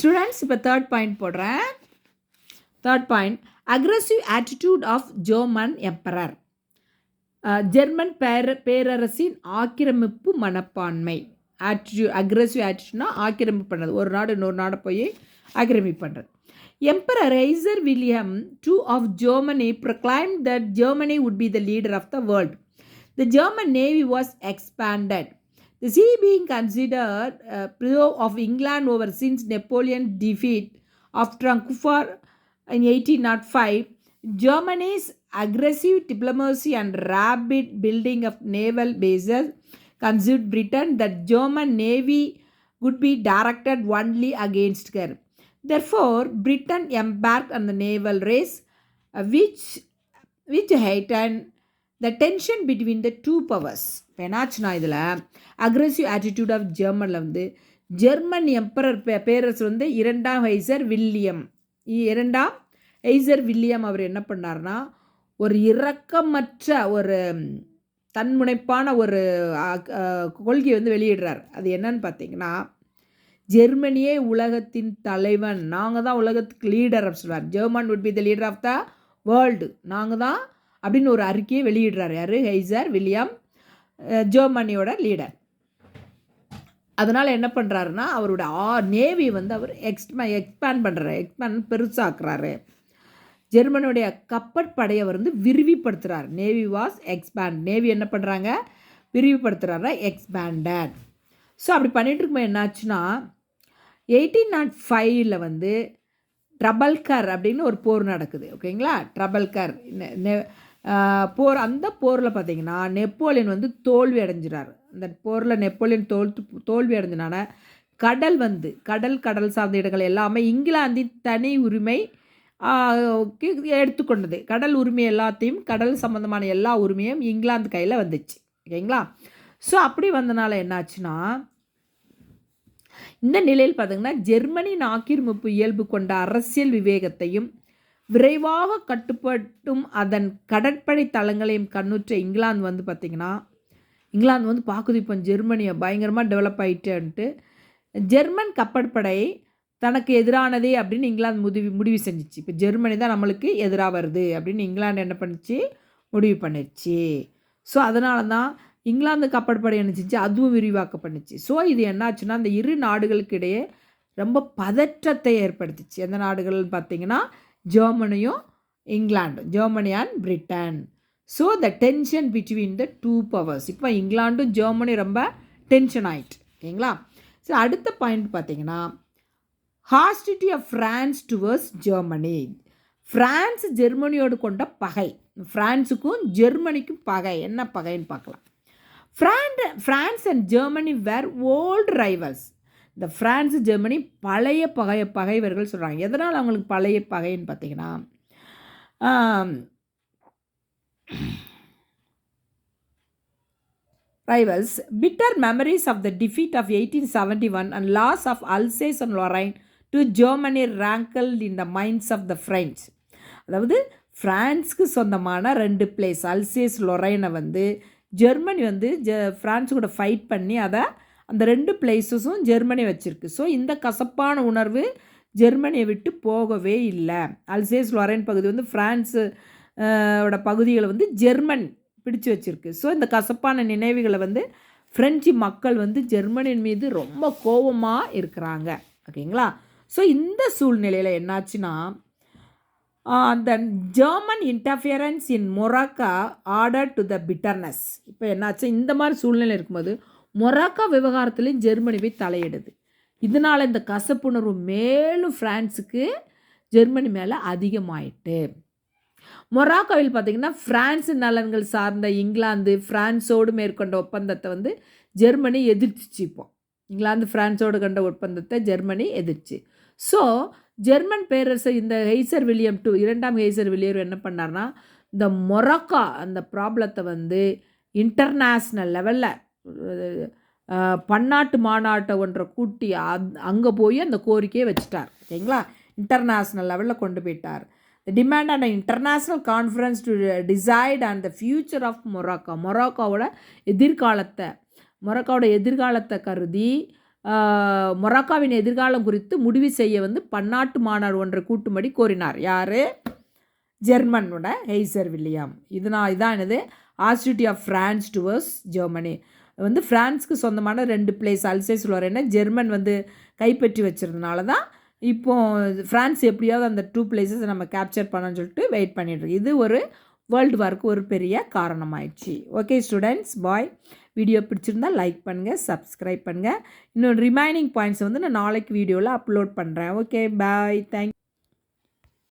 Students இப்போ third point போடுறேன். Third point, aggressive attitude of German emperor. German பேரரசின் ஆக்கிரமிப்பு மனப்பான்மை. அக்ரெசிவ் ஆட்டிடியூட்னா ஆக்கிரமிப்பு பண்ணுறது, ஒரு நாடு இன்னொரு நாடை போய் ஆக்கிரமிப்பு பண்ணுறது. Emperor Kaiser William II of Germany proclaimed that Germany would be the leader of the world. The German navy was expanded, the sea being considered preserve of England over since Napoleon's defeat of Frankfurt in 1805. Germany's aggressive diplomacy and rapid building of naval bases convinced Britain that German navy would be directed only against her. Therefore, Britain embarked on the naval race, which heightened the tension between the two powers. இப்போ என்னாச்சுன்னா இதில் aggressive attitude of ஜெர்மனில் வந்து German emperor பேரரசு வந்து இரண்டாம் ஹைசர் William அவர் என்ன பண்ணார்னா, ஒரு இரக்கமற்ற ஒரு தன்முனைப்பான ஒரு கொள்கையை வந்து வெளியிடுறார். அது என்னன்னு பார்த்தீங்கன்னா, ஜெர்மனியே உலகத்தின் தலைவன், நாங்கள் தான் உலகத்துக்கு லீடர் அப்படின்னு சொல்லுவார். German would be the leader of the world, நாங்கள் தான் அப்படின்னு ஒரு அறிக்கையை வெளியிடுறார். யார்? ஹைசர் வில்லியம், ஜெர்மனியோட லீடர். அதனால் என்ன பண்ணுறாருன்னா, அவரோட நேவி வந்து அவர் எக்ஸ்பேண்ட் பண்ணுறாரு, பெருசாக்குறாரு. ஜெர்மனியுடைய கப்பற்படையை அவர் வந்து விரிவுபடுத்துகிறார். நேவி வாஸ் எக்ஸ்பேண்ட், நேவி என்ன பண்ணுறாங்க, விரிவுபடுத்துகிறாரா, எக்ஸ்பேண்டட். ஸோ அப்படி பண்ணிகிட்டு இருக்கும்போது என்னாச்சுன்னா, 1805 வந்து ட்ரபல்கர் அப்படின்னு ஒரு போர் நடக்குது. ஓகேங்களா, ட்ரபல்கர் போர். அந்த போரில் பார்த்தீங்கன்னா நெப்போலியன் வந்து தோல்வி அடைஞ்சிறார். அந்த போரில் நெப்போலியன் தோல்வி அடைஞ்சனால கடல் சார்ந்த இடங்கள் எல்லாமே இங்கிலாந்தின் தனி உரிமை எடுத்துக்கொண்டது. கடல் உரிமை எல்லாத்தையும், கடல் சம்மந்தமான எல்லா உரிமையும் இங்கிலாந்து கையில் வந்துச்சு. ஓகேங்களா. ஸோ அப்படி வந்தனால என்னாச்சுன்னா, இந்த நிலையில் பார்த்தீங்கன்னா ஜெர்மனியின் ஆக்கிரமிப்பு இயல்பு கொண்ட அரசியல் விவேகத்தையும் விரைவாக கட்டுப்பட்டும் அதன் கடற்படை தளங்களையும் கண்ணுற்ற இங்கிலாந்து வந்து பார்த்திங்கன்னா, இங்கிலாந்து வந்து பார்க்குது இப்போ ஜெர்மனியை பயங்கரமாக டெவலப் ஆகிட்டேன்ட்டு ஜெர்மன் கப்பற்படை தனக்கு எதிரானதே அப்படின்னு இங்கிலாந்து முடிவு செஞ்சிச்சு. இப்போ ஜெர்மனி தான் நம்மளுக்கு எதிராக வருது அப்படின்னு இங்கிலாந்து என்ன பண்ணிச்சு, முடிவு பண்ணிடுச்சு. ஸோ அதனால தான் இங்கிலாந்து கப்பற்படை என்ன செஞ்சு அதுவும் விரிவாக்க பண்ணிச்சு. ஸோ இது என்னாச்சுன்னா, அந்த இரு நாடுகளுக்கு இடையே ரொம்ப பதற்றத்தை ஏற்படுத்திச்சு. எந்த நாடுகள்னு பார்த்தீங்கன்னா ஜெர்மனியும் இங்கிலாண்டும், Germany and Britain. So the tension between the two powers. இப்போ இங்கிலாண்டும் ஜெர்மனி ரொம்ப டென்ஷன் ஆகிட்டு. ஓகேங்களா. ஸோ அடுத்த பாயிண்ட் பார்த்தீங்கன்னா, hostility of France towards Germany. France ஜெர்மனியோடு கொண்ட பகை. ஃப்ரான்ஸுக்கும் ஜெர்மனிக்கும் பகை. என்ன பகைன்னு பார்க்கலாம். France and Germany were old rivals. இந்த ஃப்ரான்ஸ் ஜெர்மனி பழைய பகைவர்கள் சொல்கிறாங்க. எதனால் அவங்களுக்கு பழைய பகைன்னு பார்த்தீங்கன்னா, rivals, bitter memories of the defeat of 1871 and loss of Alsace and Lorraine to Germany rankled in the minds of the French. அதாவது ஃப்ரான்ஸுக்கு சொந்தமான 2 பிளேஸ் அல்சேஸ் லொரைனை வந்து ஜெர்மனி வந்து ஃப்ரான்ஸு கூட ஃபைட் பண்ணி அதை அந்த 2 பிளேஸஸும் ஜெர்மனி வச்சுருக்கு. ஸோ இந்த கசப்பான உணர்வு ஜெர்மனியை விட்டு போகவே இல்லை. அல்சேஸ் லொரைன் பகுதி வந்து ஃப்ரான்ஸோட பகுதிகளை வந்து ஜெர்மன் பிடிச்சு வச்சுருக்கு. ஸோ இந்த கசப்பான நினைவுகளை வந்து ஃப்ரெஞ்சு மக்கள் வந்து ஜெர்மனியின் மீது ரொம்ப கோபமாக இருக்கிறாங்க. ஓகேங்களா. ஸோ இந்த சூழ்நிலையில் என்னாச்சுன்னா, அந்த German interference in Morocco order to the bitterness. இப்போ என்னாச்சு, இந்த மாதிரி சூழ்நிலை இருக்கும்போது மொராக்கா விவகாரத்துலேயும் ஜெர்மனி போய் தலையிடுது. இதனால் இந்த கசப்புணர்வு மேலும் ஃப்ரான்ஸுக்கு ஜெர்மனி மேலே அதிகமாயிட்டு. மொராக்கோவில் பார்த்திங்கன்னா ஃப்ரான்ஸு நலன்கள் சார்ந்த இங்கிலாந்து ஃப்ரான்ஸோடு மேற்கொண்ட ஒப்பந்தத்தை வந்து ஜெர்மனி எதிர்த்துச்சு. இப்போ இங்கிலாந்து ஃப்ரான்ஸோடு கண்ட ஒப்பந்தத்தை ஜெர்மனி எதிர்த்து. ஸோ ஜெர்மன் பேரரசர் இந்த ஹைசர் வில்லியம் இரண்டாம் ஹைசர் வில்லியம் என்ன பண்ணார்னா, இந்த மொராக்கா அந்த ப்ராப்ளத்தை வந்து இன்டர்நேஷ்னல் லெவலில் பன்னாட்டு மாநாட்டை ஒன்றை கூட்டி அங்கே போய் அந்த கோரிக்கையை வச்சுட்டார். ஓகேங்களா. இன்டர்நேஷ்னல் லெவலில் கொண்டு போயிட்டார். demand on an international conference to decide on the future of Morocco. மொராக்கோவோட எதிர்காலத்தை கருதி மொராக்காவின் எதிர்காலம் குறித்து முடிவு செய்ய வந்து பன்னாட்டு மாநாடு ஒன்றை கூட்டும்படி கோரினார். யார்? ஜெர்மனோட ஹெய்சர் வில்லியம். இதான் என்னது hostility of France towards Germany. வந்து ஃப்ரான்ஸ்க்கு சொந்தமான 2 பிளேஸ் அல்சேஸ் லொரைனை ஜெர்மன் வந்து கைப்பற்றி வச்சுருந்தனால தான் இப்போது ஃப்ரான்ஸ் எப்படியாவது அந்த 2 பிளேஸஸ் நம்ம கேப்சர் பண்ணணும்னு சொல்லிட்டு வெயிட் பண்ணிட்டுருக்கு. இது ஒரு வேர்ல்டு வார்க்கு ஒரு பெரிய காரணமாயிடுச்சு. ஓகே ஸ்டூடெண்ட்ஸ், பாய். வீடியோ பிடிச்சிருந்தா லைக் பண்ணுங்கள், சப்ஸ்கிரைப் பண்ணுங்கள். இன்னும் ரிமைனிங் பாயிண்ட்ஸ் வந்து நான் நாளைக்கு வீடியோவில் அப்லோட் பண்ணுறேன். ஓகே, பாய், தேங்க்யூ.